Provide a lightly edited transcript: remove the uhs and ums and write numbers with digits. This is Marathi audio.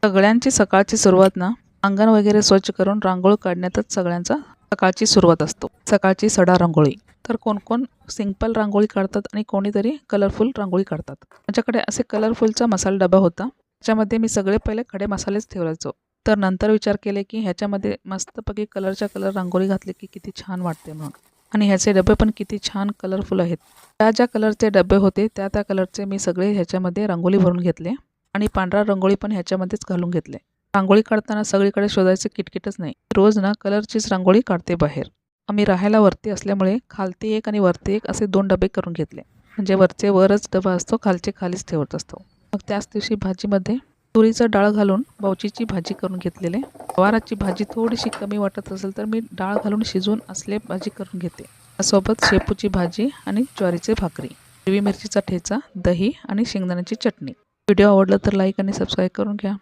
सगळ्यांची सकाळची सुरुवात ना अंगण वगैरे स्वच्छ करून रांगोळी काढण्यातच सगळ्यांचा सकाळची सुरुवात असतो. सकाळची सडा रांगोळी. तर कोण कोण सिंपल रांगोळी काढतात आणि कोणीतरी कलरफुल रांगोळी काढतात. माझ्याकडे असे कलरफुलचा मसाला डबा होता. त्याच्यामध्ये मी सगळे पहिले खडे मसालेच ठेवायचो. तर नंतर विचार केले की ह्याच्यामध्ये मस्तपैकी कलरच्या कलर रांगोळी घातली की किती छान वाटते मग. आणि ह्याचे डबे पण किती छान कलरफुल आहेत. ज्या ज्या कलरचे डबे होते त्या त्या कलरचे मी सगळे ह्याच्यामध्ये रांगोळी भरून घेतले आणि पांढरा रांगोळी पण ह्याच्यामध्येच घालून घेतले. रांगोळी काढताना सगळीकडे शोधायचं किटकिटच नाही. रोज ना कलरचीच रांगोळी काढते बाहेर. आम्ही राहायला वरती असल्यामुळे खालती एक आणि वरती एक असे 2 डबे करून घेतले. म्हणजे वरचे वरच डबा असतो, खालचे खालीच ठेवत असतो. मग त्याच दिवशी भाजीमध्ये तुरीचं डाळ घालून बावचीची भाजी करून घेतलेले. गवाराची भाजी थोडीशी कमी वाटत असेल तर मी डाळ घालून शिजवून असले भाजी करून घेते. त्यासोबत शेपूची भाजी आणि ज्वारीची भाकरी, हिरवी मिरचीचा ठेचा, दही आणि शेंगदाण्याची चटणी. व्हिडिओ आवडला तर लाईक आणि सबस्क्राईब करून घ्या.